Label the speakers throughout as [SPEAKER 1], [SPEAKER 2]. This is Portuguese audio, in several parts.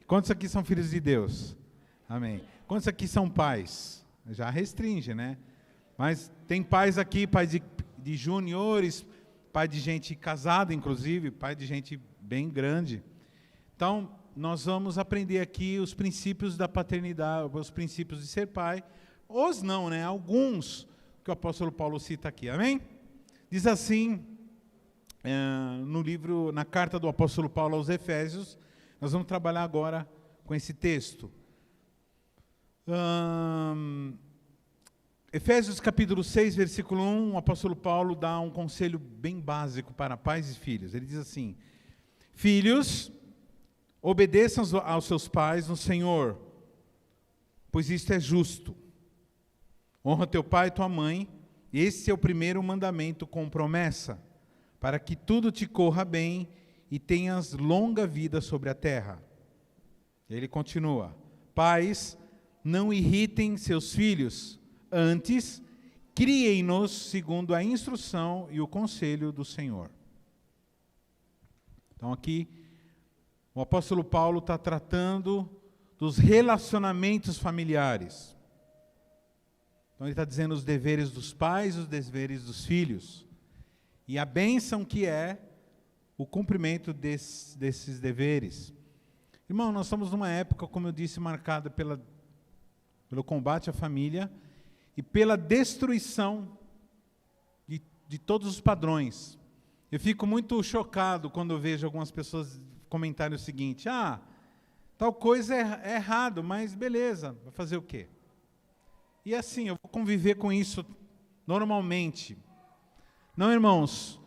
[SPEAKER 1] Quantos aqui são filhos de Deus? Amém. Quantos aqui são pais? Já restringe, né? Mas tem pais aqui, pai de juniores, pai de gente casada, inclusive, pai de gente bem grande. Então, nós vamos aprender aqui os princípios da paternidade, os princípios de ser pai. Os não, né? Alguns que o apóstolo Paulo cita aqui. Amém? Diz assim, no livro, na carta do apóstolo Paulo aos Efésios, nós vamos trabalhar agora com esse texto. Efésios capítulo 6, versículo 1, o apóstolo Paulo dá um conselho bem básico para pais e filhos. Ele diz assim: filhos, obedeçam aos seus pais no Senhor, pois isto é justo. Honra teu pai e tua mãe, esse é o primeiro mandamento com promessa, para que tudo te corra bem e tenhas longa vida sobre a terra. Ele continua: pais, não irritem seus filhos, antes, criem-nos segundo a instrução e o conselho do Senhor. Então aqui, o apóstolo Paulo está tratando dos relacionamentos familiares. Então ele está dizendo os deveres dos pais, os deveres dos filhos. E a bênção que é o cumprimento desses deveres. Irmão, nós estamos numa época, como eu disse, marcada pelo combate à família e pela destruição de todos os padrões. Eu fico muito chocado quando eu vejo algumas pessoas comentarem o seguinte: tal coisa é errado, mas beleza, vai fazer o quê? E assim, eu vou conviver com isso normalmente. Não, irmãos,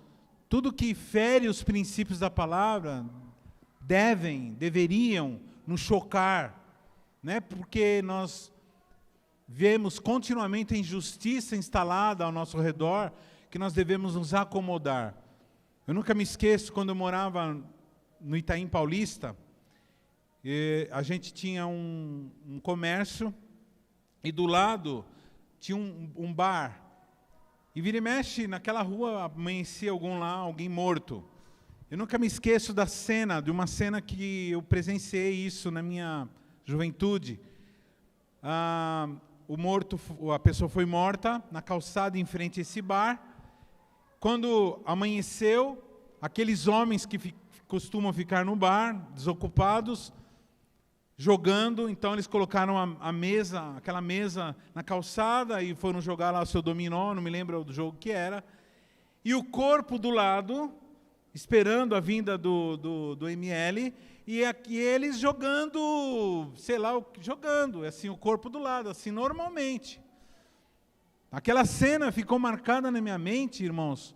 [SPEAKER 1] tudo que fere os princípios da palavra deveriam nos chocar, né? Porque nós vemos continuamente a injustiça instalada ao nosso redor, que nós devemos nos acomodar. Eu nunca me esqueço, quando eu morava no Itaim Paulista, a gente tinha um comércio, e do lado tinha um bar. E vira e mexe, naquela rua amanhecia alguém morto. Eu nunca me esqueço de uma cena que eu presenciei isso na minha juventude. A pessoa foi morta na calçada em frente a esse bar. Quando amanheceu, aqueles homens que costumam ficar no bar, desocupados, jogando, então eles colocaram aquela mesa na calçada e foram jogar lá o seu dominó, não me lembro do jogo que era, e o corpo do lado, esperando a vinda do ML, e eles jogando, jogando, assim, o corpo do lado, assim, normalmente. Aquela cena ficou marcada na minha mente, irmãos,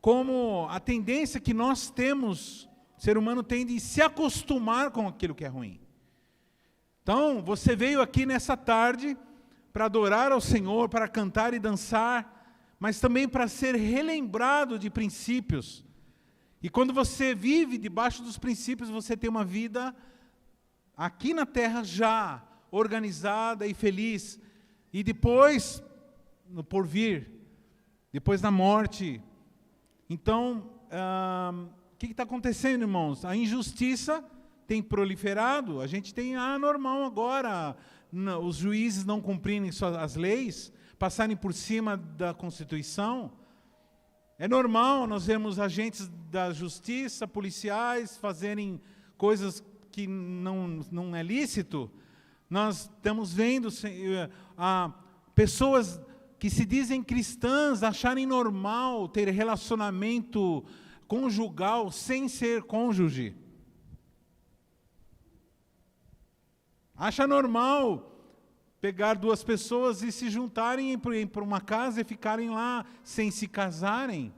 [SPEAKER 1] como a tendência que nós temos, o ser humano tem de se acostumar com aquilo que é ruim. Então, você veio aqui nessa tarde para adorar ao Senhor, para cantar e dançar, mas também para ser relembrado de princípios. E quando você vive debaixo dos princípios, você tem uma vida aqui na terra já organizada e feliz. E depois, no porvir, depois da morte. Então, o que está acontecendo, irmãos? A injustiça tem proliferado. A gente tem normal agora, os juízes não cumprirem as leis, passarem por cima da Constituição. É normal nós vermos agentes da justiça, policiais, fazerem coisas que não é lícito. Nós estamos vendo pessoas que se dizem cristãs acharem normal ter relacionamento conjugal sem ser cônjuge. Acha normal pegar duas pessoas e se juntarem para uma casa e ficarem lá sem se casarem,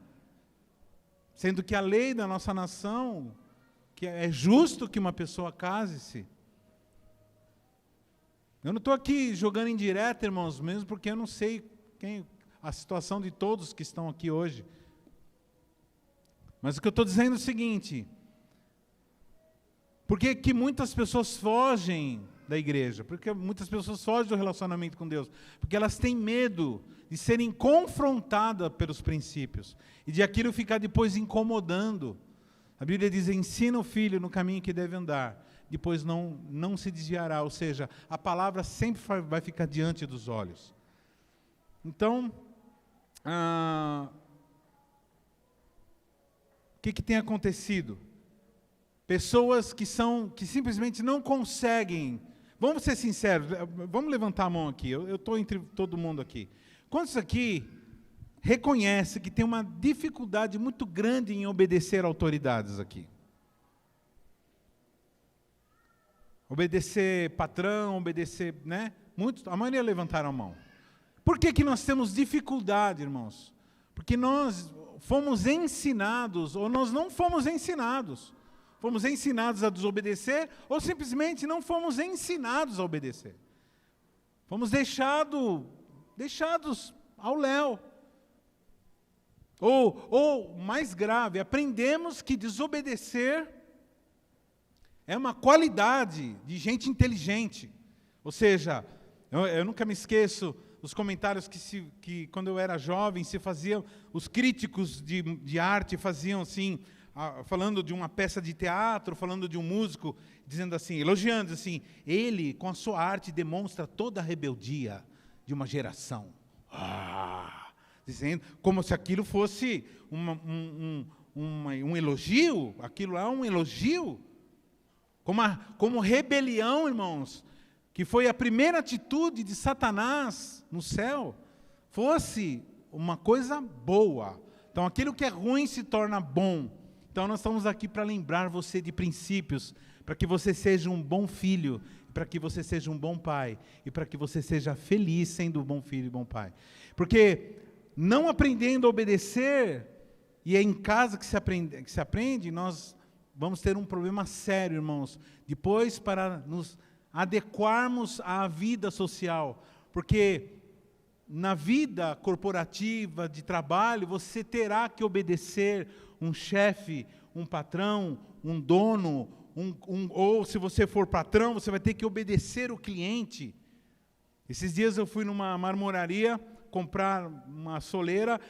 [SPEAKER 1] sendo que a lei da nossa nação, que é justo que uma pessoa case-se. Eu não estou aqui jogando indireta, irmãos, mesmo porque eu não sei a situação de todos que estão aqui hoje. Mas o que eu estou dizendo é o seguinte: por que muitas pessoas fogem da igreja? Porque muitas pessoas fogem do relacionamento com Deus? Porque elas têm medo de serem confrontadas pelos princípios e de aquilo ficar depois incomodando. A Bíblia diz: ensina o filho no caminho que deve andar. depois não se desviará. Ou seja, a palavra sempre vai ficar diante dos olhos. Então, o que tem acontecido? Pessoas que simplesmente não conseguem. Vamos ser sinceros, vamos levantar a mão aqui, eu estou entre todo mundo aqui. Quantos aqui reconhece que tem uma dificuldade muito grande em obedecer autoridades aqui? Obedecer patrão, obedecer, né? A maioria levantaram a mão. Por que nós temos dificuldade, irmãos? Porque nós fomos ensinados, ou nós não fomos ensinados. Fomos ensinados a desobedecer, ou simplesmente não fomos ensinados a obedecer. Fomos deixados ao léu. Ou, mais grave, aprendemos que desobedecer é uma qualidade de gente inteligente. Ou seja, eu nunca me esqueço os comentários que quando eu era jovem, se faziam, os críticos de arte faziam assim, falando de uma peça de teatro, falando de um músico, dizendo assim, elogiando assim, ele com a sua arte demonstra toda a rebeldia de uma geração. Dizendo, como se aquilo fosse um elogio, aquilo lá é um elogio, como rebelião, irmãos, que foi a primeira atitude de Satanás no céu, fosse uma coisa boa. Então aquilo que é ruim se torna bom. Então nós estamos aqui para lembrar você de princípios, para que você seja um bom filho, para que você seja um bom pai, e para que você seja feliz sendo um bom filho e bom pai. Porque não aprendendo a obedecer, e é em casa que se aprende, nós vamos ter um problema sério, irmãos, depois para nos adequarmos à vida social, porque na vida corporativa, de trabalho, você terá que obedecer um chefe, um patrão, um dono, ou se você for patrão, você vai ter que obedecer o cliente. Esses dias eu fui numa marmoraria comprar uma soleira,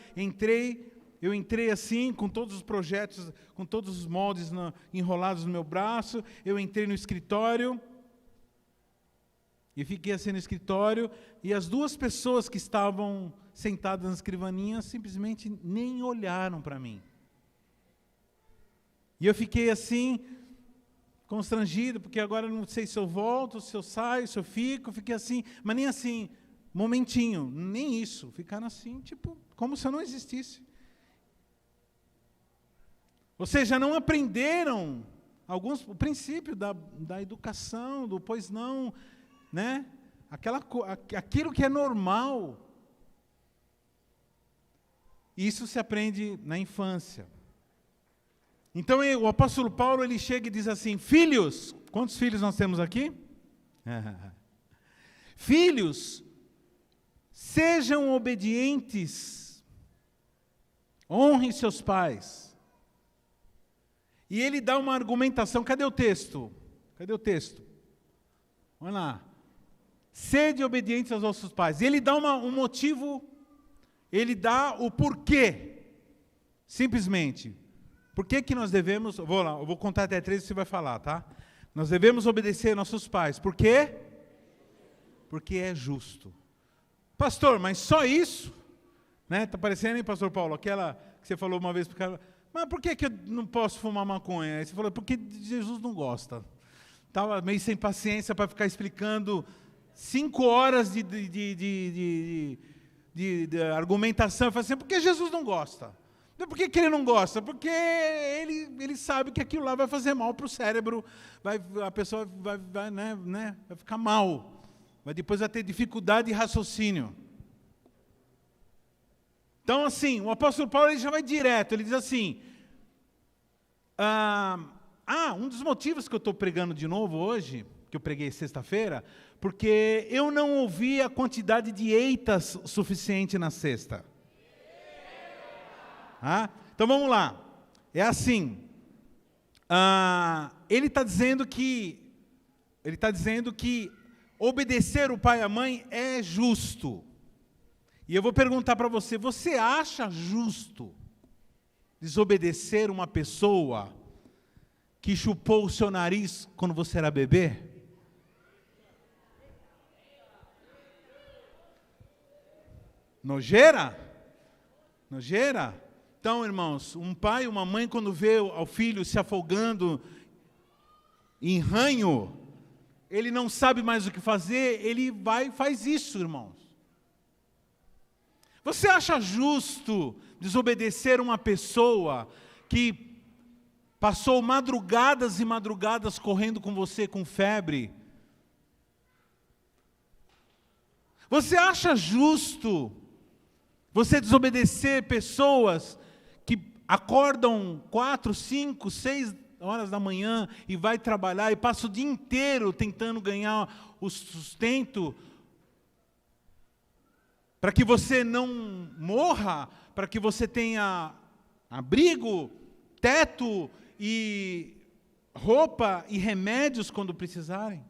[SPEAKER 1] eu entrei assim, com todos os projetos, com todos os moldes enrolados no meu braço, eu entrei no escritório, e fiquei assim no escritório, e as duas pessoas que estavam sentadas na escrivaninha simplesmente nem olharam para mim. E eu fiquei assim, constrangido, porque agora não sei se eu volto, se eu saio, se eu fiquei assim, mas nem assim, momentinho, nem isso, ficaram assim, tipo, como se eu não existisse. Ou seja, não aprenderam o princípio da educação, do pois não, né? Aquilo que é normal. Isso se aprende na infância. Então o apóstolo Paulo, ele chega e diz assim, filhos, quantos filhos nós temos aqui? Filhos, sejam obedientes, honrem seus pais. E ele dá uma argumentação, cadê o texto? Olha lá. Sede obedientes aos vossos pais. Ele dá um motivo, ele dá o porquê. Simplesmente. Por que nós devemos, eu vou contar até 3 e você vai falar, tá? Nós devemos obedecer nossos pais. Por quê? Porque é justo. Pastor, mas só isso? Né? Tá parecendo, hein, pastor Paulo? Aquela que você falou uma vez para o cara, mas por que eu não posso fumar maconha? Aí você falou, porque Jesus não gosta. Estava meio sem paciência para ficar explicando 5 horas de argumentação. Eu falei assim, porque Jesus não gosta. Por que ele não gosta? Porque ele sabe que aquilo lá vai fazer mal para o cérebro, a pessoa vai ficar mal, depois vai ter dificuldade de raciocínio. Então, assim, o apóstolo Paulo ele já vai direto, ele diz assim, um dos motivos que eu estou pregando de novo hoje, que eu preguei sexta-feira, porque eu não ouvi a quantidade de eitas suficiente na sexta. Então vamos lá, é assim, ele está dizendo que obedecer o pai e a mãe é justo, e eu vou perguntar para você, você acha justo desobedecer uma pessoa que chupou o seu nariz quando você era bebê? Nojeira? Nojeira? Então, irmãos, um pai e uma mãe, quando vê o filho se afogando em ranho, ele não sabe mais o que fazer, ele vai e faz isso, irmãos. Você acha justo desobedecer uma pessoa que passou madrugadas e madrugadas correndo com você com febre? Você acha justo você desobedecer pessoas que acordam 4, 5, 6 horas da manhã e vai trabalhar e passa o dia inteiro tentando ganhar o sustento para que você não morra, para que você tenha abrigo, teto e roupa e remédios quando precisarem?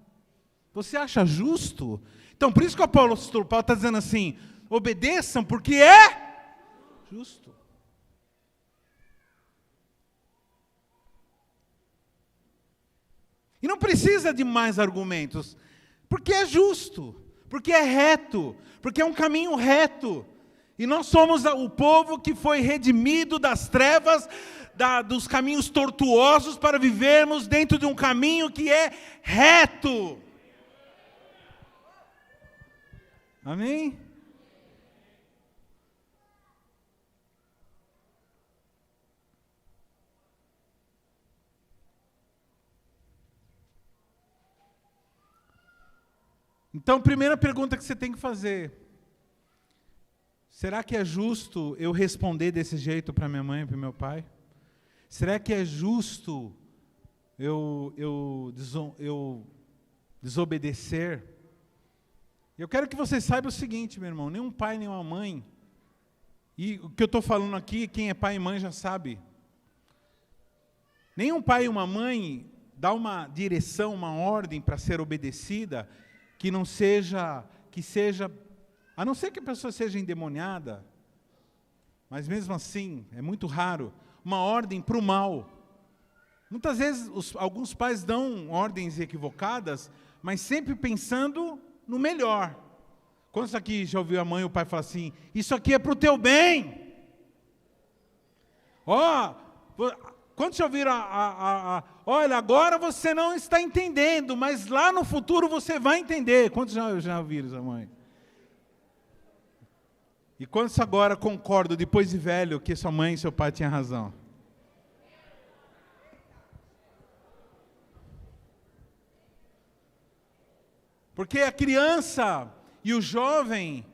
[SPEAKER 1] Você acha justo? Então, por isso que o apóstolo Paulo está dizendo assim, obedeçam porque é justo. E não precisa de mais argumentos, porque é justo, porque é reto, porque é um caminho reto. E nós somos o povo que foi redimido das trevas, dos caminhos tortuosos, para vivermos dentro de um caminho que é reto. Amém? Então, primeira pergunta que você tem que fazer: será que é justo eu responder desse jeito para minha mãe e para meu pai? Será que é justo eu desobedecer? Eu quero que você saiba o seguinte, meu irmão: nenhum pai, nenhuma mãe, e o que eu estou falando aqui, quem é pai e mãe já sabe, nenhum pai e uma mãe dá uma direção, uma ordem para ser obedecida, que seja, a não ser que a pessoa seja endemoniada, mas mesmo assim, é muito raro, uma ordem para o mal. Muitas vezes, alguns pais dão ordens equivocadas, mas sempre pensando no melhor. Quantos aqui já ouviu a mãe e o pai falar assim, isso aqui é para o teu bem? Quantos já ouviram olha, agora você não está entendendo, mas lá no futuro você vai entender. Quantos já ouviram essa mãe? E quantos agora concordam, depois de velho, que sua mãe e seu pai tinham razão? Porque a criança e o jovem,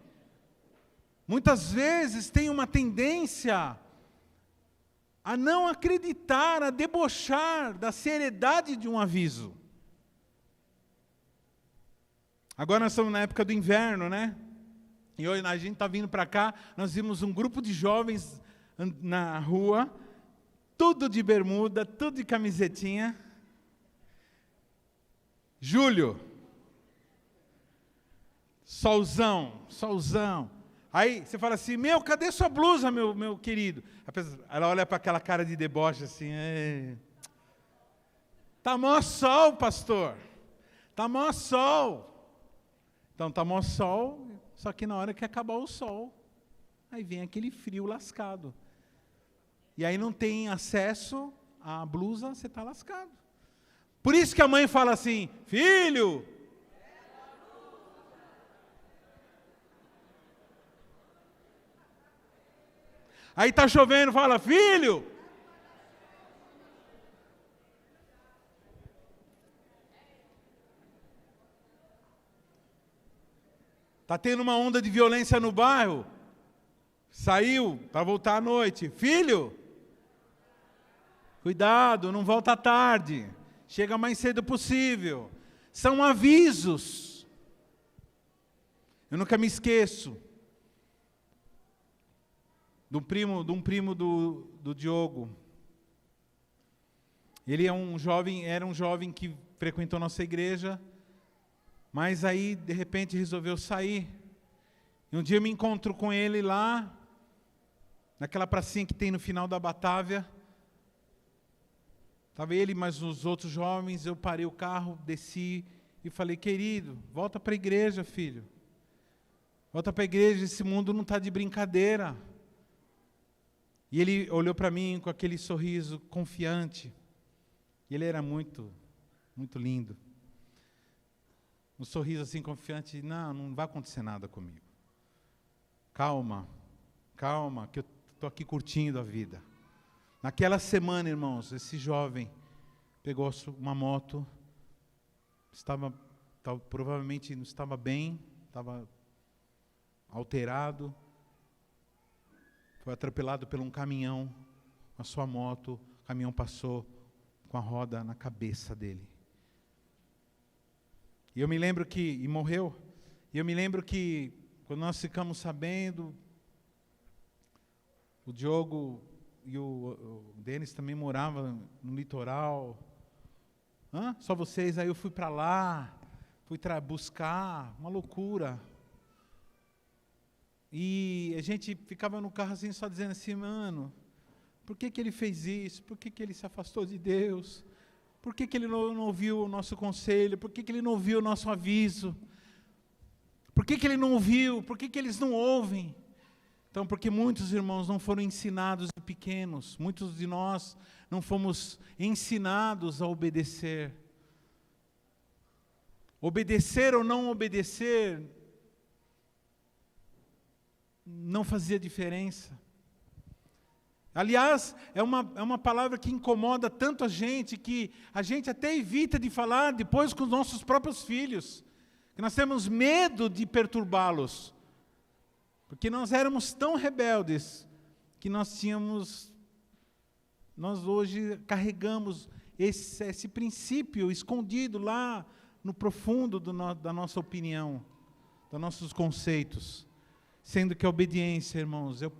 [SPEAKER 1] muitas vezes, têm uma tendência a não acreditar, a debochar da seriedade de um aviso. Agora nós estamos na época do inverno, né? E hoje a gente está vindo para cá, nós vimos um grupo de jovens na rua, tudo de bermuda, tudo de camisetinha. Julho. Solzão. Aí você fala assim, cadê sua blusa, meu querido? Ela olha para aquela cara de deboche assim, tá mó sol, pastor. Tá mó sol. Então tá mó sol, só que na hora que acabar o sol, aí vem aquele frio lascado. E aí não tem acesso à blusa, você está lascado. Por isso que a mãe fala assim, filho, aí está chovendo, fala, filho, está tendo uma onda de violência no bairro, saiu para voltar à noite, filho, cuidado, não volta tarde, chega mais cedo possível. São avisos. Eu nunca me esqueço de um primo do Diogo. Ele era um jovem que frequentou nossa igreja, mas aí, de repente, resolveu sair. E um dia eu me encontro com ele lá, naquela pracinha que tem no final da Batávia. Estava ele, mas os outros jovens, eu parei o carro, desci e falei, querido, volta para a igreja, filho. Volta para a igreja, esse mundo não está de brincadeira. E ele olhou para mim com aquele sorriso confiante. E ele era muito, muito lindo. Um sorriso assim confiante, não vai acontecer nada comigo. Calma, calma, que eu estou aqui curtindo a vida. Naquela semana, irmãos, esse jovem pegou uma moto, provavelmente não estava bem, estava alterado, foi atropelado por um caminhão, a sua moto, o caminhão passou com a roda na cabeça dele. E eu me lembro e morreu, e eu me lembro que, quando nós ficamos sabendo, o Diogo e o Denis também moravam no litoral. Só vocês? Aí eu fui para lá, fui buscar, uma loucura. E a gente ficava no carro assim, só dizendo assim, mano, por que ele fez isso? Por que ele se afastou de Deus? Por que ele não ouviu o nosso conselho? Por que ele não ouviu o nosso aviso? Por que ele não ouviu? Por que eles não ouvem? Então, porque muitos irmãos não foram ensinados de pequenos, muitos de nós não fomos ensinados a obedecer. Obedecer ou não obedecer não fazia diferença. Aliás, é uma palavra que incomoda tanto a gente, que a gente até evita de falar depois com os nossos próprios filhos, que nós temos medo de perturbá-los. Porque nós éramos tão rebeldes que nós hoje carregamos esse princípio escondido lá no profundo da nossa opinião, dos nossos conceitos. Sendo que a obediência, irmãos, é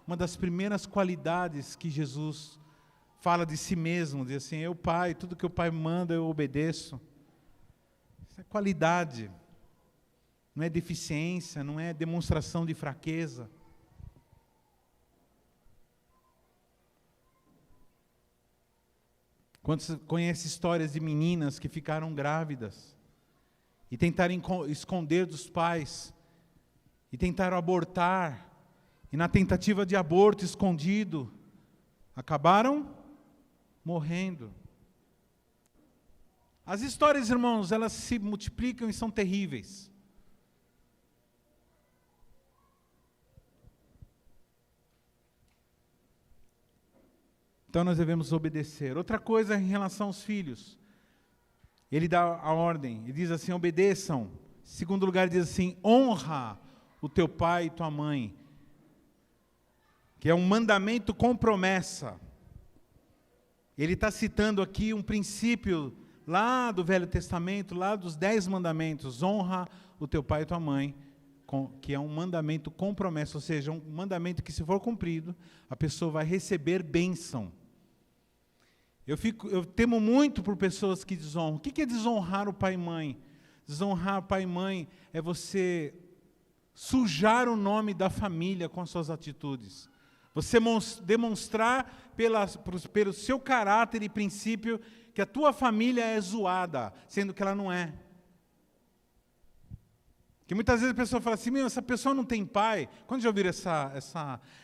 [SPEAKER 1] uma das primeiras qualidades que Jesus fala de si mesmo, diz assim, eu Pai, tudo que o Pai manda eu obedeço. Isso é qualidade. Não é deficiência, não é demonstração de fraqueza. Quantos conhecem histórias de meninas que ficaram grávidas e tentaram esconder dos pais, e tentaram abortar, e na tentativa de aborto escondido, acabaram morrendo. As histórias, irmãos, elas se multiplicam e são terríveis. Então nós devemos obedecer. Outra coisa em relação aos filhos. Ele dá a ordem, ele diz assim, obedeçam. Segundo lugar, ele diz assim, honra o teu pai e tua mãe. Que é um mandamento com promessa. Ele está citando aqui um princípio lá do Velho Testamento, lá dos 10 mandamentos. Honra o teu pai e tua mãe. Que é um mandamento com promessa, ou seja, um mandamento que, se for cumprido, a pessoa vai receber bênção. Eu temo muito por pessoas que desonram. O que é desonrar o pai e mãe? Desonrar o pai e mãe é você sujar o nome da família com as suas atitudes. Você demonstrar pelo seu caráter e princípio que a tua família é zoada, sendo que ela não é. Que muitas vezes a pessoa fala assim, essa pessoa não tem pai. Quando já ouviram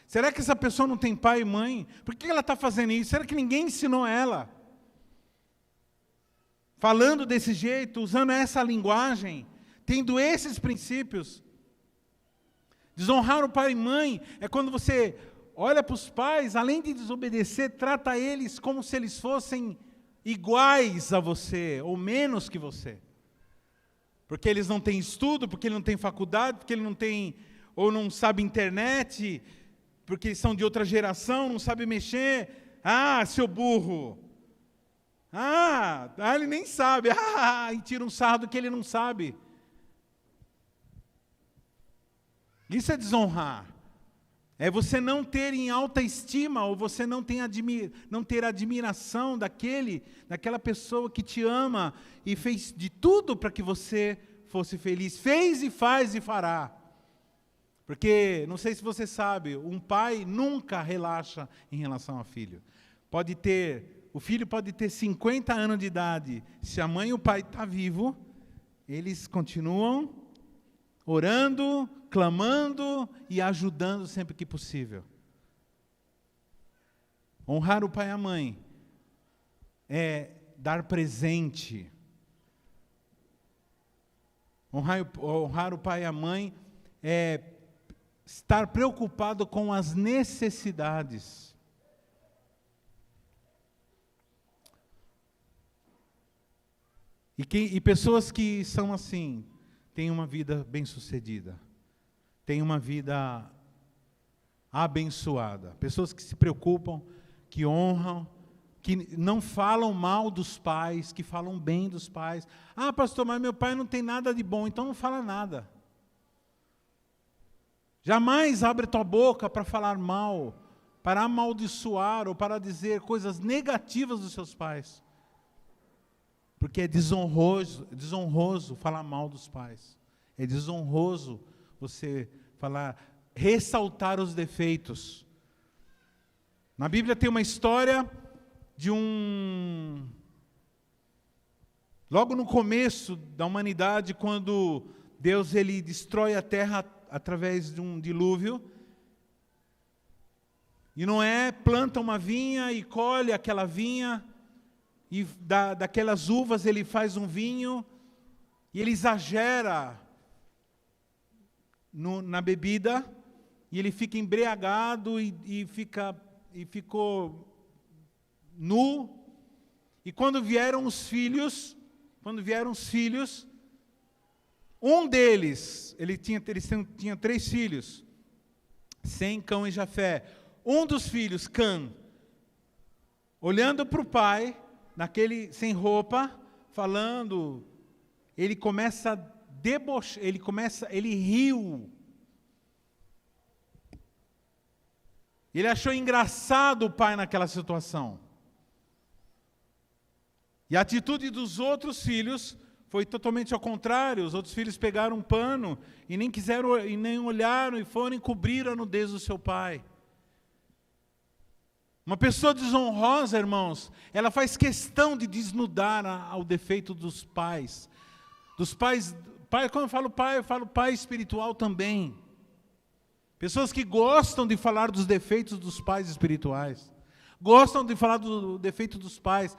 [SPEAKER 1] será que essa pessoa não tem pai e mãe? Por que ela está fazendo isso? Será que ninguém ensinou ela? Falando desse jeito, usando essa linguagem, tendo esses princípios. Desonrar o pai e mãe é quando você olha para os pais, além de desobedecer, trata eles como se eles fossem iguais a você, ou menos que você. Porque eles não têm estudo, porque ele não tem faculdade, porque ele não tem, ou não sabe internet, porque eles são de outra geração, não sabe mexer. Ah, seu burro. Ele nem sabe. E tira um sarro do que ele não sabe. Isso é desonrar. É você não ter em alta estima, ou você não ter admiração daquela pessoa que te ama e fez de tudo para que você fosse feliz. Fez e faz e fará. Porque, não sei se você sabe, um pai nunca relaxa em relação ao filho. o filho pode ter 50 anos de idade. Se a mãe e o pai estão vivos, eles continuam orando, clamando e ajudando sempre que possível. Honrar o pai e a mãe é dar presente. Honrar o pai e a mãe é estar preocupado com as necessidades. E pessoas que são assim, têm uma vida bem-sucedida, têm uma vida abençoada. Pessoas que se preocupam, que honram, que não falam mal dos pais, que falam bem dos pais. Ah, pastor, mas meu pai não tem nada de bom, então não fala nada. Jamais abre tua boca para falar mal, para amaldiçoar ou para dizer coisas negativas dos seus pais. Porque é desonroso falar mal dos pais. É desonroso você ressaltar os defeitos. Na Bíblia tem uma história de logo no começo da humanidade, quando Deus ele destrói a terra através de um dilúvio, e Noé planta uma vinha e colhe aquela vinha, e daquelas uvas ele faz um vinho, e ele exagera na bebida, e ele fica embriagado e ficou nu. E quando vieram os filhos, um deles, eles tinham 3 filhos, Sem, Cão e Jafé. Um dos filhos, Cã, olhando para o pai, sem roupa, falando, ele começa a debochar, ele riu. Ele achou engraçado o pai naquela situação. E a atitude dos outros filhos foi totalmente ao contrário. Os outros filhos pegaram um pano e nem olharam e foram cobrir a nudez do seu pai. Uma pessoa desonrosa, irmãos, ela faz questão de desnudar ao defeito dos pais. Quando eu falo pai espiritual também. Pessoas que gostam de falar dos defeitos dos pais espirituais. Gostam de falar do defeito dos pais.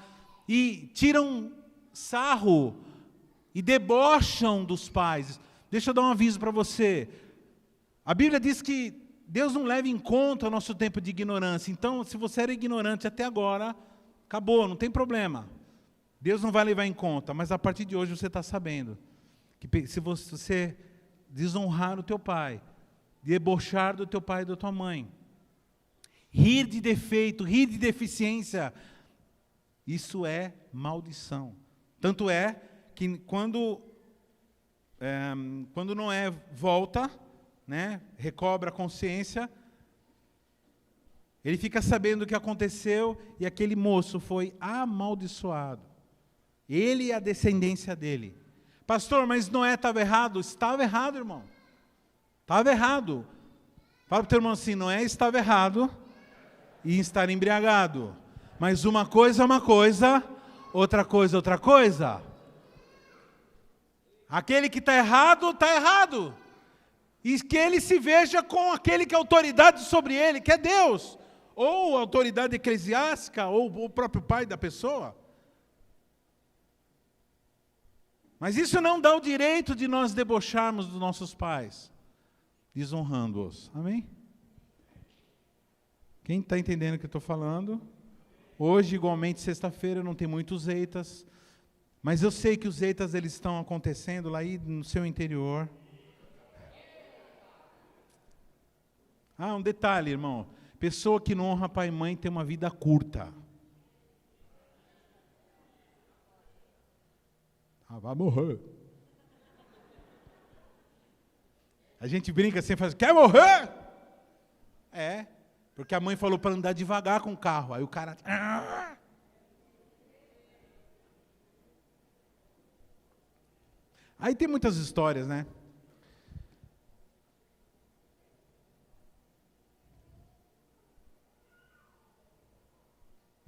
[SPEAKER 1] E tiram sarro e debocham dos pais. Deixa eu dar um aviso para você. A Bíblia diz que Deus não leva em conta o nosso tempo de ignorância. Então, se você era ignorante até agora, acabou, não tem problema. Deus não vai levar em conta, mas a partir de hoje você está sabendo que se você desonrar o teu pai, debochar do teu pai e da tua mãe, rir de defeito, rir de deficiência, isso é maldição. Tanto é que quando Noé volta, recobra a consciência, ele fica sabendo o que aconteceu e aquele moço foi amaldiçoado. Ele e a descendência dele. Pastor, mas Noé estava errado? Estava errado, irmão. Estava errado. Fala para o teu irmão assim, Noé estava errado em estar embriagado. Mas uma coisa é uma coisa, outra coisa é outra coisa. Aquele que está errado, está errado. E que ele se veja com aquele que é autoridade sobre ele, que é Deus. Ou autoridade eclesiástica, ou o próprio pai da pessoa. Mas isso não dá o direito de nós debocharmos dos nossos pais, desonrando-os. Amém? Quem está entendendo o que eu estou falando? Hoje, igualmente, sexta-feira, não tem muitos eitas, mas eu sei que os eitas eles estão acontecendo lá aí no seu interior. Um detalhe, irmão. Pessoa que não honra pai e mãe tem uma vida curta. Vai morrer. A gente brinca assim, faz, quer morrer? Porque a mãe falou para andar devagar com o carro. Aí o cara... Aí tem muitas histórias, né?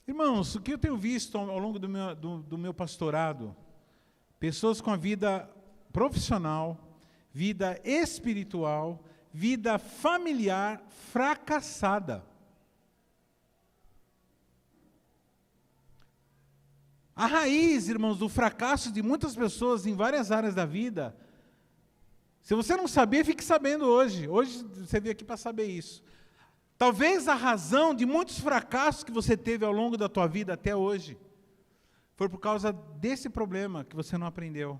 [SPEAKER 1] Irmãos, o que eu tenho visto ao longo do meu pastorado, pessoas com a vida profissional, vida espiritual, vida familiar fracassada. A raiz, irmãos, do fracasso de muitas pessoas em várias áreas da vida, se você não sabia, fique sabendo hoje. Hoje você veio aqui para saber isso. Talvez a razão de muitos fracassos que você teve ao longo da tua vida até hoje foi por causa desse problema que você não aprendeu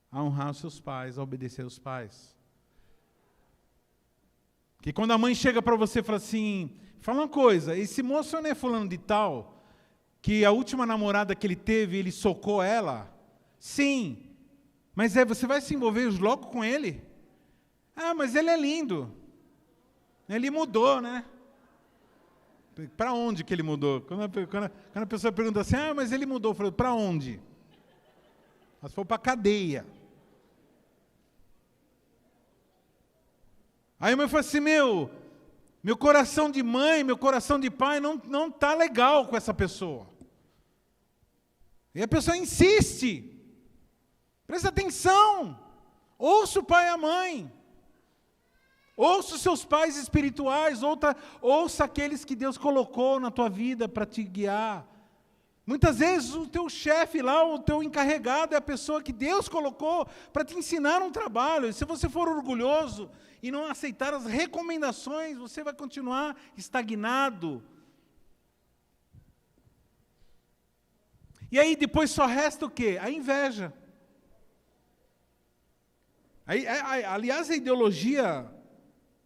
[SPEAKER 1] a honrar os seus pais, a obedecer os pais. Que quando a mãe chega para você e fala assim, fala uma coisa, esse moço não é fulano de tal, que a última namorada que ele teve, ele socou ela? Sim, mas você vai se envolver logo com ele? Ah, mas ele é lindo. Ele mudou, né? Para onde que ele mudou? Quando a pessoa pergunta assim, ah, mas ele mudou, eu falo, para onde? Mas foi para a cadeia. Aí a mãe falou assim, meu coração de mãe, meu coração de pai não está legal com essa pessoa. E a pessoa insiste. Presta atenção. Ouça o pai e a mãe. Ouça os seus pais espirituais, ouça aqueles que Deus colocou na tua vida para te guiar. Muitas vezes o teu chefe lá, o teu encarregado é a pessoa que Deus colocou para te ensinar um trabalho. E se você for orgulhoso e não aceitar as recomendações, você vai continuar estagnado. E aí depois só resta o quê? A inveja. Aliás, a ideologia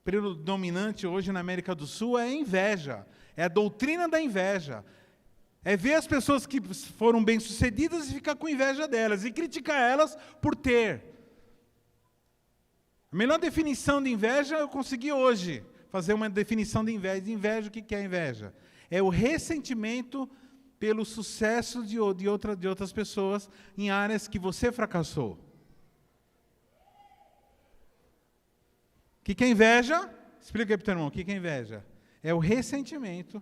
[SPEAKER 1] predominante hoje na América do Sul é a inveja, é a doutrina da inveja. É ver as pessoas que foram bem-sucedidas e ficar com inveja delas, e criticar elas por ter. A melhor definição de inveja eu consegui hoje, fazer uma definição de inveja. Inveja, o que é inveja? É o ressentimento pelo sucesso de outras pessoas em áreas que você fracassou. O que é inveja? Explica aí para o teu irmão, o que é inveja? É o ressentimento.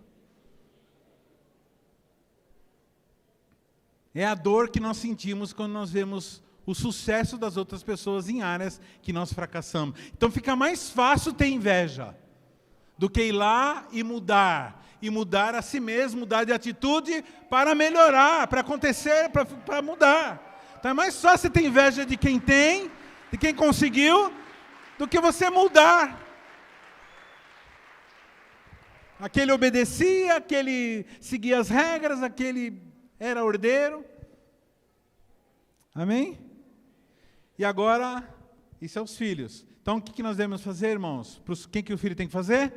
[SPEAKER 1] É a dor que nós sentimos quando nós vemos o sucesso das outras pessoas em áreas que nós fracassamos. Então fica mais fácil ter inveja do que ir lá e mudar a si mesmo, mudar de atitude para melhorar, para acontecer, para mudar. Então é mais fácil ter inveja de quem tem, de quem conseguiu, do que você mudar. Aquele obedecia, aquele seguia as regras, aquele era ordeiro. Amém? E agora, isso é os filhos. Então, o que nós devemos fazer, irmãos? O que o filho tem que fazer?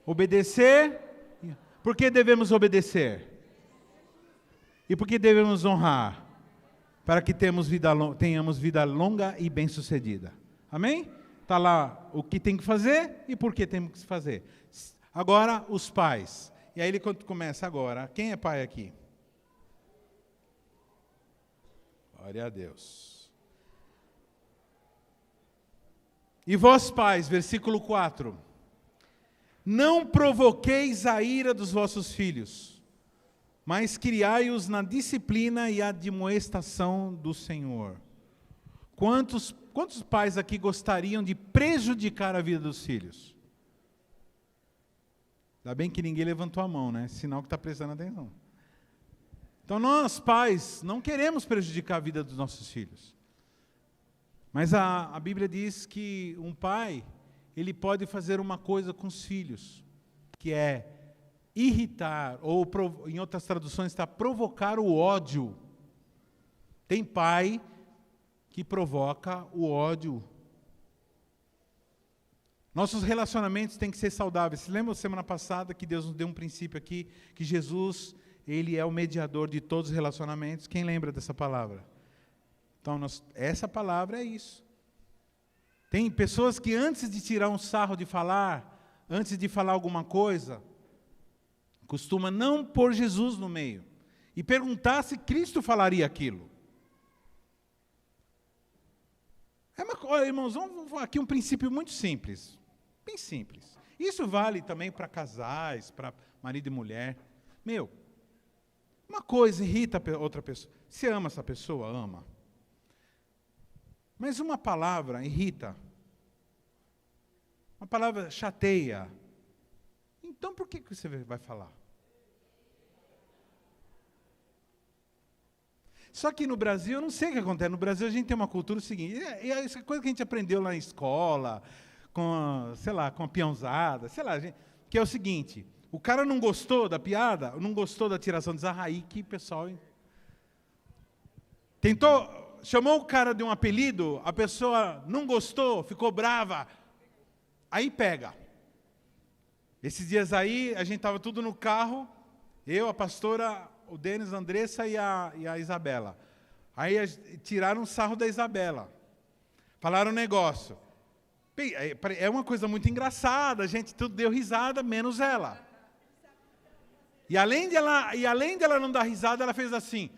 [SPEAKER 1] Obedecer. Por que devemos obedecer? E por que devemos honrar? Para que tenhamos vida longa e bem-sucedida. Amém? Está lá o que tem que fazer e por que temos que fazer. Agora, os pais. E aí ele começa agora. Quem é pai aqui? Glória a Deus. E vós, pais, versículo 4. Não provoqueis a ira dos vossos filhos, mas criai-os na disciplina e admoestação do Senhor. Quantos pais aqui gostariam de prejudicar a vida dos filhos? Ainda bem que ninguém levantou a mão, né? Sinal que está prestando atenção. Então nós, pais, não queremos prejudicar a vida dos nossos filhos. Mas a Bíblia diz que um pai, ele pode fazer uma coisa com os filhos, que é irritar, ou em outras traduções está provocar o ódio. Tem pai que provoca o ódio. Nossos relacionamentos têm que ser saudáveis. Você lembra semana passada que Deus nos deu um princípio aqui, que Jesus, Ele é o mediador de todos os relacionamentos? Quem lembra dessa palavra? Então, essa palavra é isso. Tem pessoas que antes de tirar um sarro de falar, antes de falar alguma coisa, costuma não pôr Jesus no meio e perguntar se Cristo falaria aquilo. Olha, irmãos, vamos aqui um princípio muito simples, bem simples. Isso vale também para casais, para marido e mulher. Meu, uma coisa irrita outra pessoa. Você ama essa pessoa? Ama. Mas uma palavra irrita. Uma palavra chateia. Então por que você vai falar? Só que no Brasil, eu não sei o que acontece. No Brasil a gente tem uma cultura seguinte. E essa coisa que a gente aprendeu lá na escola, com a peãozada, que é o seguinte: o cara não gostou da piada, não gostou da tiração de sarro, aí que pessoal chamou o cara de um apelido, a pessoa não gostou, ficou brava, aí pega. Esses dias aí, a gente estava tudo no carro, eu, a pastora, o Denis, a Andressa e a Isabela. Aí tiraram o sarro da Isabela. Falaram um negócio. É uma coisa muito engraçada, a gente tudo deu risada, menos ela. E além dela não dar risada, ela fez assim.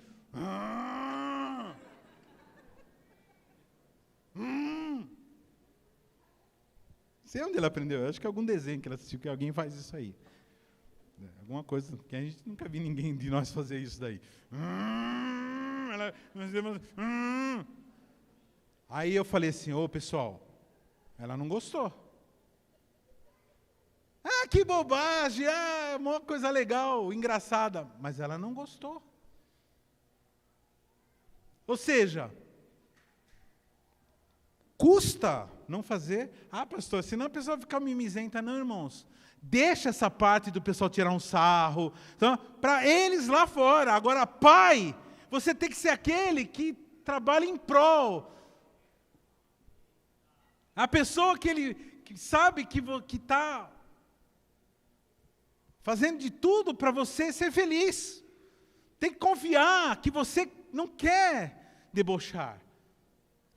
[SPEAKER 1] Sei onde ela aprendeu, eu acho que é algum desenho que ela assistiu, que alguém faz isso aí. Alguma coisa, que a gente nunca viu ninguém de nós fazer isso daí. Aí eu falei assim, pessoal, ela não gostou. Que bobagem, uma coisa legal, engraçada. Mas ela não gostou. Ou seja, custa não fazer. Pastor, senão a pessoa fica mimizenta. Não, irmãos. Deixa essa parte do pessoal tirar um sarro. Então, para eles lá fora. Agora, pai, você tem que ser aquele que trabalha em prol. A pessoa que sabe que está fazendo de tudo para você ser feliz. Tem que confiar que você não quer debochar.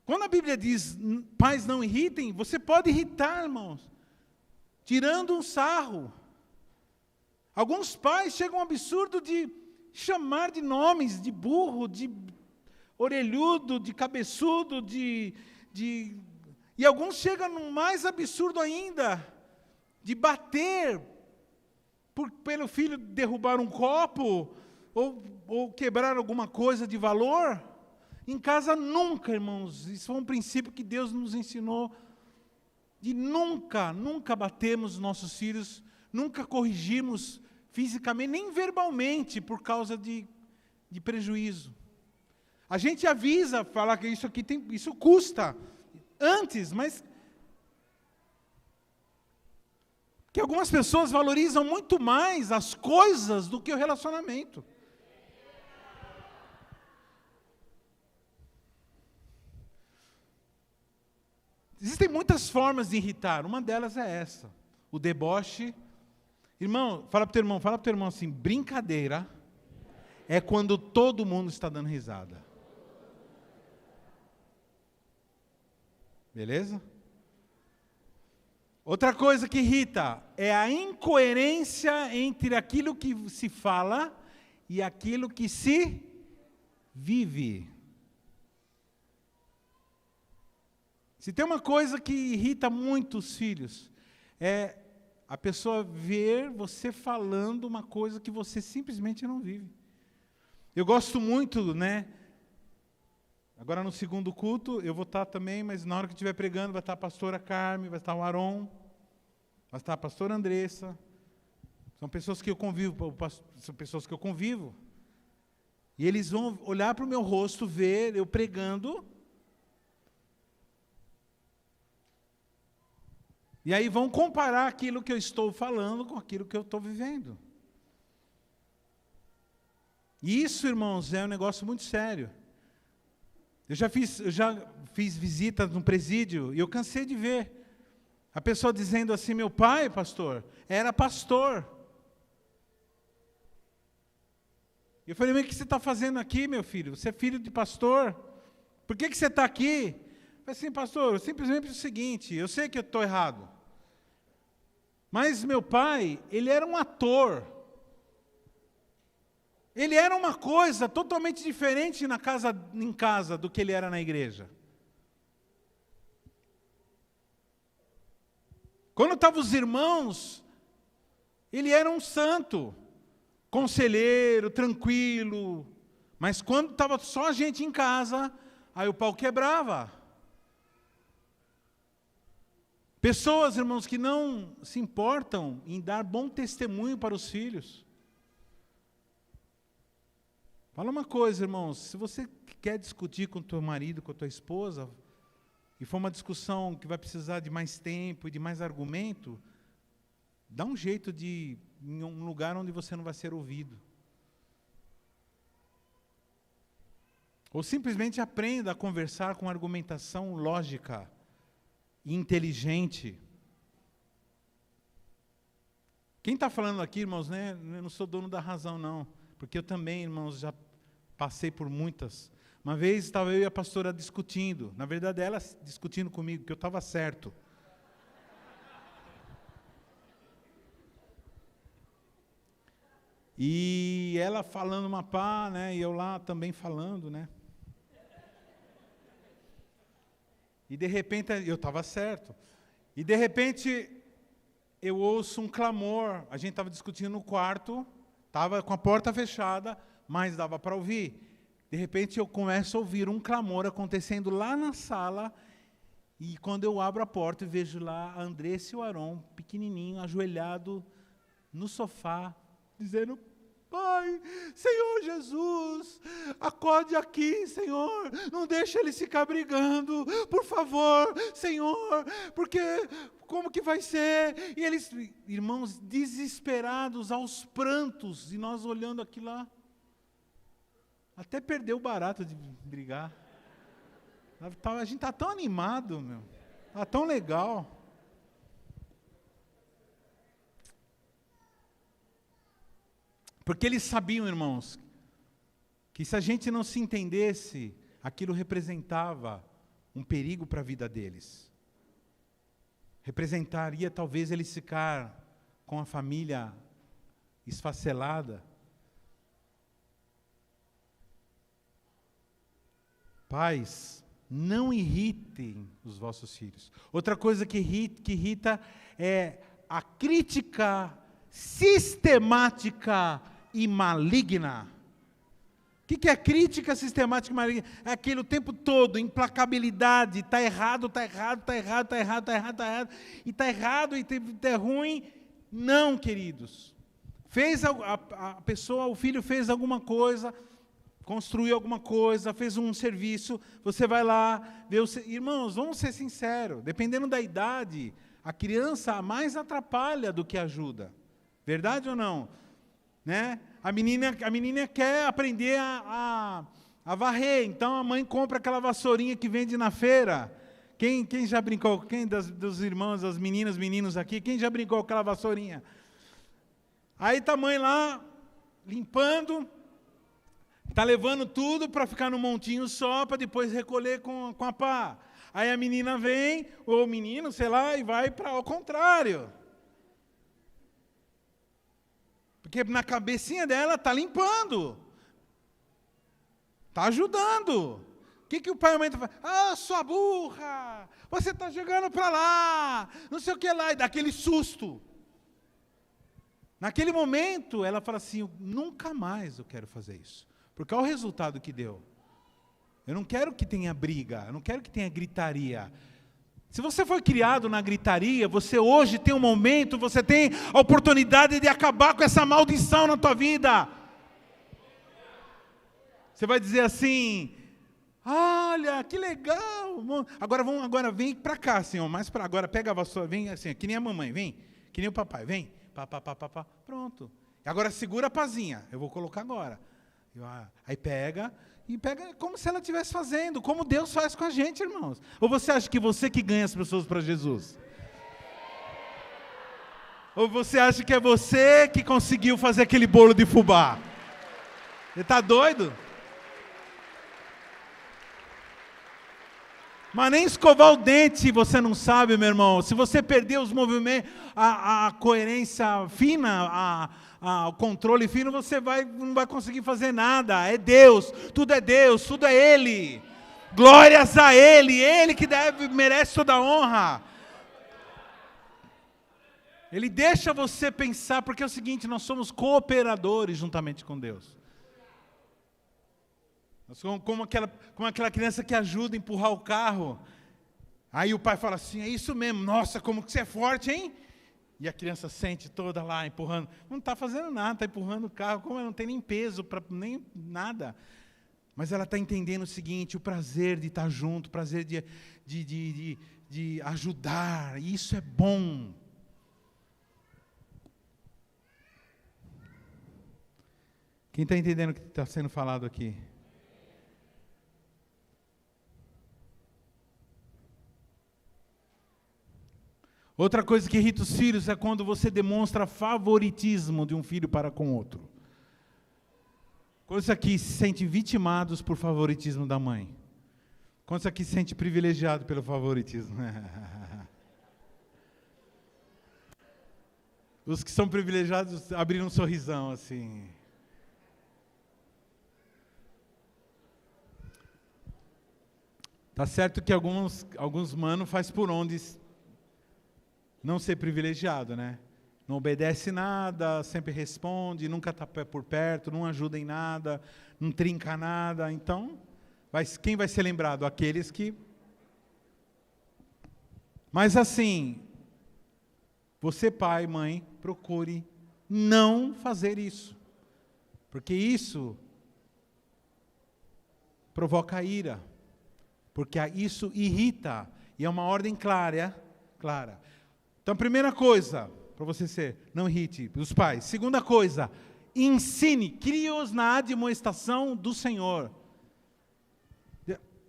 [SPEAKER 1] Quando a Bíblia diz, pais não irritem, você pode irritar, irmãos, tirando um sarro. Alguns pais chegam ao absurdo de chamar de nomes, de burro, de orelhudo, de cabeçudo, e alguns chegam no mais absurdo ainda, de bater, pelo filho derrubar um copo, ou quebrar alguma coisa de valor. Em casa nunca, irmãos, isso é um princípio que Deus nos ensinou, de nunca batemos nossos filhos, nunca corrigimos fisicamente, nem verbalmente, por causa de prejuízo. A gente avisa, fala que isso custa, antes, mas que algumas pessoas valorizam muito mais as coisas do que o relacionamento. Existem muitas formas de irritar, uma delas é essa, o deboche. Irmão, fala para o teu irmão assim, brincadeira é quando todo mundo está dando risada. Beleza? Outra coisa que irrita é a incoerência entre aquilo que se fala e aquilo que se vive. Se tem uma coisa que irrita muito os filhos, é a pessoa ver você falando uma coisa que você simplesmente não vive. Eu gosto muito, agora no segundo culto, eu vou estar também, mas na hora que eu estiver pregando, vai estar a pastora Carmen, vai estar o Aron, vai estar a pastora Andressa. São pessoas que eu convivo. E eles vão olhar para o meu rosto, ver eu pregando. E aí vão comparar aquilo que eu estou falando com aquilo que eu estou vivendo. E isso, irmãos, é um negócio muito sério. Eu já fiz visitas no presídio e eu cansei de ver a pessoa dizendo assim, meu pai, pastor, era pastor. Eu falei, mas o que você está fazendo aqui, meu filho? Você é filho de pastor? Por que você está aqui? Eu falei assim, pastor, simplesmente o seguinte, eu sei que eu estou errado. Mas meu pai, ele era um ator. Ele era uma coisa totalmente diferente em casa do que ele era na igreja. Quando estavam os irmãos, ele era um santo. conselheiro, tranquilo. Mas quando estava só a gente em casa, aí o pau quebrava. Pessoas, irmãos, que não se importam em dar bom testemunho para os filhos. Fala uma coisa, irmãos, se você quer discutir com o teu marido, com a tua esposa, e for uma discussão que vai precisar de mais tempo e de mais argumento, dá um jeito de ir em um lugar onde você não vai ser ouvido. Ou simplesmente aprenda a conversar com argumentação lógica e inteligente. Quem está falando aqui, irmãos, né? Eu não sou dono da razão, não. Porque eu também, irmãos, já passei por muitas. Uma vez estava eu e a pastora discutindo. Na verdade, ela discutindo comigo, que eu estava certo. E ela falando uma pá, né? E eu lá também falando, né? E de repente, eu estava certo. E de repente, eu ouço um clamor. A gente estava discutindo no quarto, estava com a porta fechada, mas dava para ouvir. De repente, eu começo a ouvir um clamor acontecendo lá na sala. E quando eu abro a porta, eu vejo lá a Andressa e o Aron, pequenininho, ajoelhado no sofá, dizendo: Pai, Senhor Jesus, acode aqui, Senhor, não deixa eles ficar brigando, por favor, Senhor, porque como que vai ser? E eles, irmãos, desesperados, aos prantos, e nós olhando aqui lá, até perdeu o barato de brigar. A gente está tão animado, meu, está tão legal. Porque eles sabiam, irmãos, que se a gente não se entendesse, aquilo representava um perigo para a vida deles. Representaria talvez eles ficar com a família esfacelada. Pais, não irritem os vossos filhos. Outra coisa que irrita é a crítica sistemática e maligna. O que é crítica sistemática e maligna? É aquele o tempo todo, implacabilidade, está errado, está errado, está errado, está errado, está errado, está errado, e está errado, e é ruim. Não, queridos. Fez a pessoa, o filho fez alguma coisa, construiu alguma coisa, fez um serviço, você vai lá, vê irmãos, vamos ser sinceros, dependendo da idade, a criança mais atrapalha do que ajuda. Verdade ou não? Né? A menina quer aprender a varrer, então a mãe compra aquela vassourinha que vende na feira. Quem já brincou? Quem dos irmãos, das meninas, meninos aqui, quem já brincou com aquela vassourinha? Aí está a mãe lá, limpando, está levando tudo para ficar no montinho só, para depois recolher com a pá. Aí a menina vem, ou o menino, sei lá, e vai para ao contrário. Porque na cabecinha dela está limpando. Está ajudando. O que o pai e a mãe estão falando? Ah, sua burra! Você está jogando para lá! Não sei o que lá. E dá aquele susto. Naquele momento, ela fala assim, nunca mais eu quero fazer isso. Porque olha o resultado que deu. Eu não quero que tenha briga, eu não quero que tenha gritaria. Se você foi criado na gritaria, você hoje tem um momento, você tem a oportunidade de acabar com essa maldição na tua vida. Você vai dizer assim, olha, que legal. Agora vem para cá, Senhor, mais para agora, pega a vassoura, vem assim, que nem a mamãe, vem, que nem o papai, vem, pá, pronto. Agora segura a pazinha, eu vou colocar agora. Aí pega como se ela estivesse fazendo, como Deus faz com a gente, irmãos. Ou você acha que você que ganha as pessoas para Jesus? Ou você acha que é você que conseguiu fazer aquele bolo de fubá? Você está doido? Mas nem escovar o dente você não sabe, meu irmão. Se você perder os movimentos, a coerência fina, o controle fino, você não vai conseguir fazer nada. É Deus, tudo é Ele. Glórias a Ele que merece toda a honra. Ele deixa você pensar, porque é o seguinte, nós somos cooperadores juntamente com Deus. Nós somos como aquela criança que ajuda a empurrar o carro. Aí o pai fala assim, é isso mesmo, nossa, como que você é forte, hein? E a criança sente toda lá, empurrando. Não está fazendo nada, está empurrando o carro, como ela não tem nem peso, nem nada. Mas ela está entendendo o seguinte, o prazer de estar junto, o prazer de ajudar, e isso é bom. Quem está entendendo o que está sendo falado aqui? Outra coisa que irrita os filhos é quando você demonstra favoritismo de um filho para com outro. Quantos aqui se sentem vitimados por favoritismo da mãe? Quantos aqui se sentem privilegiados pelo favoritismo? Os que são privilegiados abriram um sorrisão assim. Tá certo que alguns manos faz por onde não ser privilegiado, né? Não obedece nada, sempre responde, nunca está por perto, não ajuda em nada, não trinca nada. Então, quem vai ser lembrado? Aqueles que... Mas assim, você pai, mãe, procure não fazer isso. Porque isso provoca ira. Porque isso irrita. E é uma ordem clara. Então, primeira coisa, para você ser, não irrite os pais. Segunda coisa, ensine, crie-os na admoestação do Senhor.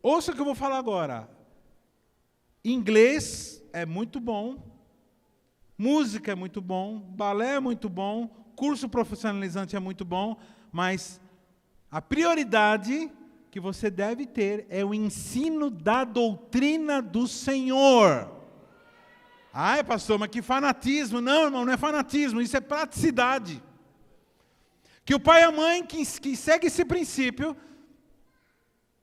[SPEAKER 1] Ouça o que eu vou falar agora. Inglês é muito bom, música é muito bom, balé é muito bom, curso profissionalizante é muito bom, mas a prioridade que você deve ter é o ensino da doutrina do Senhor. Ai, pastor, mas que fanatismo. Não, irmão, não é fanatismo, isso é praticidade. Que o pai e a mãe que segue esse princípio,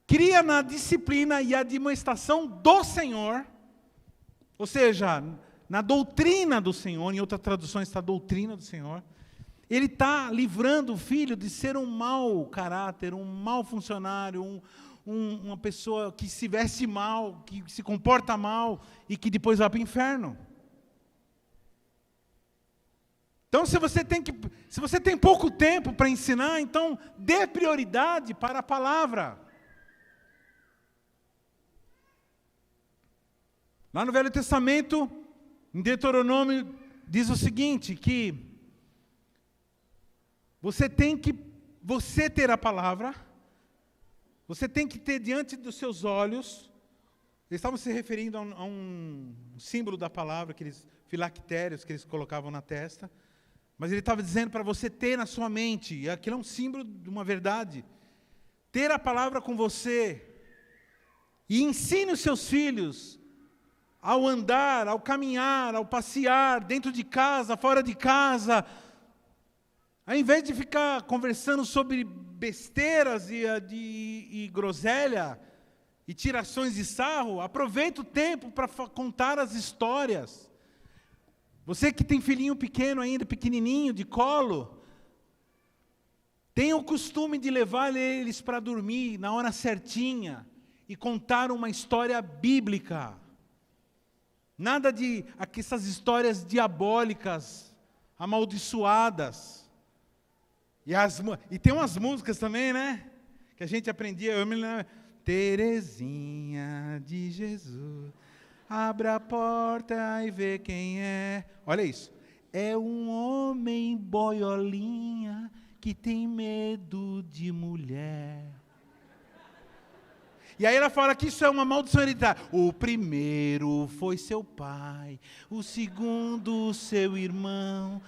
[SPEAKER 1] cria na disciplina e admoestação do Senhor, ou seja, na doutrina do Senhor, em outras traduções está a doutrina do Senhor, ele está livrando o filho de ser um mau caráter, um mau funcionário, uma pessoa que se veste mal, que se comporta mal e que depois vai para o inferno. Então, se você tem pouco tempo para ensinar, então dê prioridade para a palavra. Lá no Velho Testamento, em Deuteronômio, diz o seguinte, que você ter a palavra, você tem que ter diante dos seus olhos, eles estavam se referindo a um símbolo da palavra, aqueles filactérios que eles colocavam na testa, mas ele estava dizendo para você ter na sua mente, e aquilo é um símbolo de uma verdade, ter a palavra com você, e ensine os seus filhos, ao andar, ao caminhar, ao passear, dentro de casa, fora de casa, ao invés de ficar conversando sobre besteiras e groselha, e tirações de sarro, aproveita o tempo para contar as histórias. Você que tem filhinho pequeno ainda, pequenininho, de colo, tenha o costume de levar eles para dormir na hora certinha e contar uma história bíblica. Nada de essas histórias diabólicas, amaldiçoadas. E tem umas músicas também, né? Que a gente aprendia, eu me lembro, Terezinha de Jesus, abre a porta e vê quem é. Olha isso. É um homem boiolinha que tem medo de mulher. E aí ela fala que isso é uma maldição hereditária. O primeiro foi seu pai, o segundo seu irmão.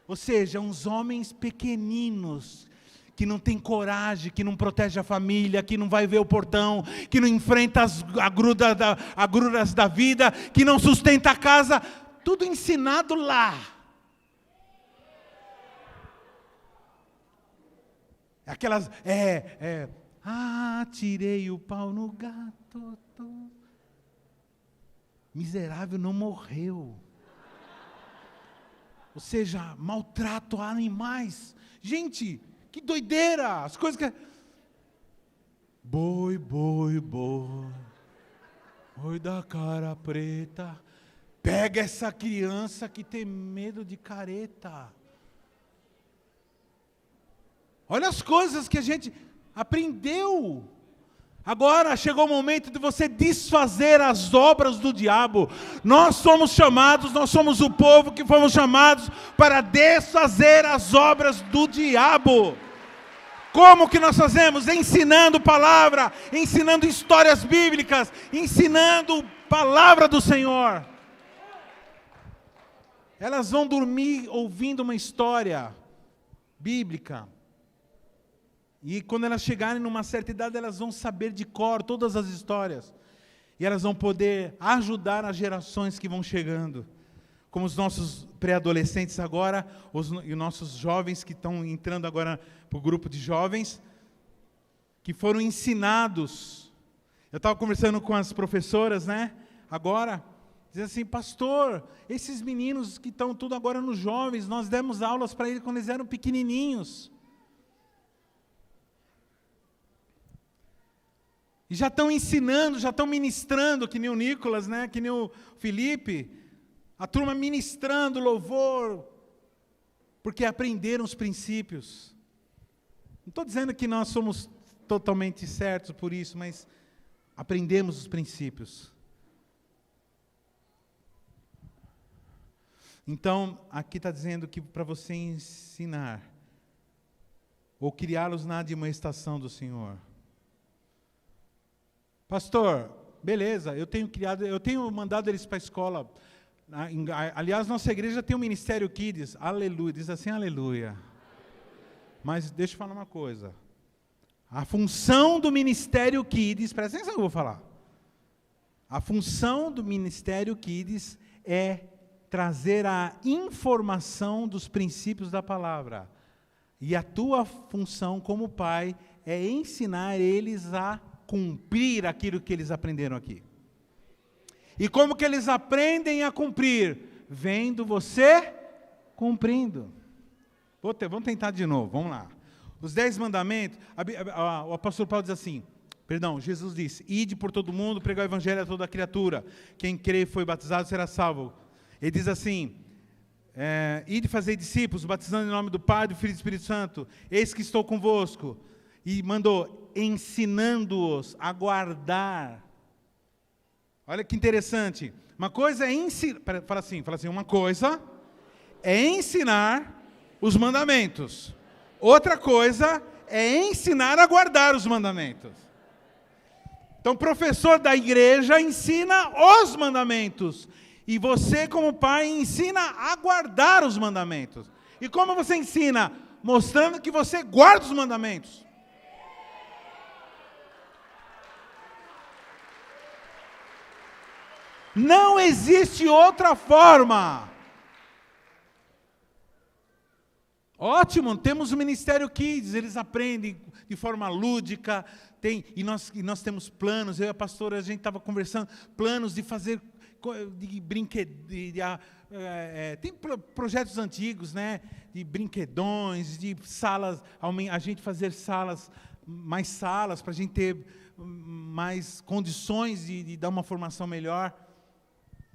[SPEAKER 1] Ou seja, uns homens pequeninos, que não tem coragem, que não protege a família, que não vai ver o portão, que não enfrenta as agruras da vida, que não sustenta a casa, tudo ensinado lá. Aquelas, tirei o pau no gato, miserável não morreu. ou seja, maltrato a animais. Gente, que doideira! As coisas que... Boi, boi, boi, boi da cara preta, pega essa criança que tem medo de careta. Olha as coisas que a gente aprendeu. Agora chegou o momento de você desfazer as obras do diabo. Nós somos chamados, nós somos o povo que fomos chamados para desfazer as obras do diabo. Como que nós fazemos? Ensinando palavra, ensinando histórias bíblicas, ensinando palavra do Senhor. Elas vão dormir ouvindo uma história bíblica. E quando elas chegarem numa certa idade, elas vão saber de cor todas as histórias. E elas vão poder ajudar as gerações que vão chegando. Como os nossos pré-adolescentes agora, e os nossos jovens que estão entrando agora para o grupo de jovens, que foram ensinados. Eu estava conversando com as professoras, né? Agora, dizendo assim, pastor, esses meninos que estão tudo agora nos jovens, nós demos aulas para eles quando eles eram pequenininhos. E já estão ensinando, já estão ministrando, que nem o Nicolas, né? Que nem o Felipe. A turma ministrando louvor, porque aprenderam os princípios. Não estou dizendo que nós somos totalmente certos por isso, mas aprendemos os princípios. Então, aqui está dizendo que para você ensinar, ou criá-los na admoestação do Senhor. Pastor, beleza, eu tenho mandado eles para a escola. Aliás, nossa igreja tem um ministério Kids, aleluia, diz assim, aleluia. Mas deixa eu falar uma coisa. A função do ministério Kids, presta atenção que eu vou falar. A função do ministério Kids é trazer a informação dos princípios da palavra. E a tua função como pai é ensinar eles a cumprir aquilo que eles aprenderam aqui. E como que eles aprendem a cumprir? Vendo você cumprindo. Vamos tentar de novo, vamos lá. Os 10 mandamentos, o apóstolo Paulo diz assim, Jesus disse, ide por todo mundo, pregar o evangelho a toda criatura. Quem crê e foi batizado será salvo. Ele diz assim, ide fazer discípulos, batizando em nome do Pai, do Filho e do Espírito Santo. Eis que estou convosco. E mandou, ensinando-os a guardar. Olha que interessante. Uma coisa é ensinar, fala assim, uma coisa é ensinar os mandamentos. Outra coisa é ensinar a guardar os mandamentos. Então, o professor da igreja ensina os mandamentos. E você, como pai, ensina a guardar os mandamentos. E como você ensina? Mostrando que você guarda os mandamentos. Não existe outra forma. Ótimo, temos o Ministério Kids, eles aprendem de forma lúdica, e nós temos planos, eu e a pastora, a gente estava conversando, planos de fazer, de brinquedos, tem projetos antigos, né, de brinquedões, de salas, a gente fazer mais salas, para a gente ter mais condições de dar uma formação melhor.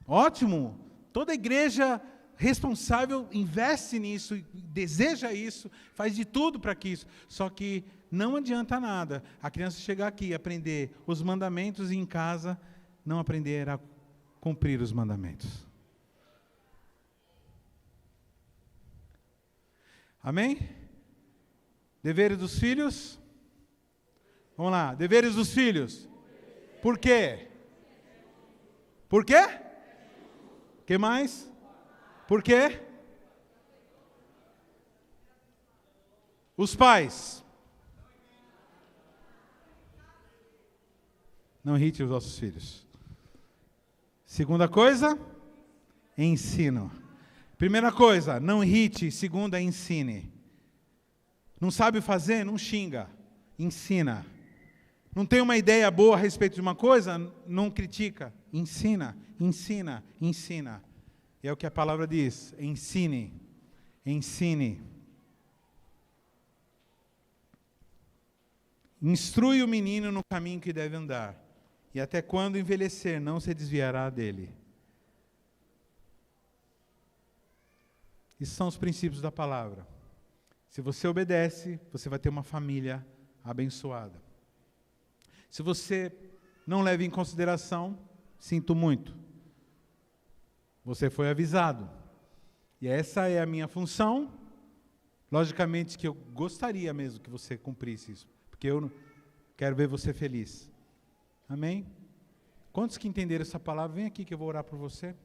[SPEAKER 1] Ótimo, toda igreja responsável investe nisso, deseja isso, faz de tudo para que isso, só que não adianta nada a criança chegar aqui e aprender os mandamentos e em casa não aprender a cumprir os mandamentos. Amém? Deveres dos filhos? Vamos lá, deveres dos filhos. Por quê? Por quê? O que mais? Por quê? Os pais. Não irrite os vossos filhos. Segunda coisa, ensino. Primeira coisa, não irrite. Segunda, ensine. Não sabe fazer? Não xinga. Ensina. Não tem uma ideia boa a respeito de uma coisa? Não critica. Ensina, ensina, ensina. E é o que a palavra diz, ensine. ensine. Instrui o menino no caminho que deve andar, e até quando envelhecer, não se desviará dele. Esses são os princípios da palavra. Se você obedece, você vai ter uma família abençoada. Se você não leva em consideração, sinto muito. Você foi avisado. E essa é a minha função. Logicamente que eu gostaria mesmo que você cumprisse isso, porque eu quero ver você feliz. Amém? Quantos que entenderam essa palavra, vem aqui que eu vou orar por você.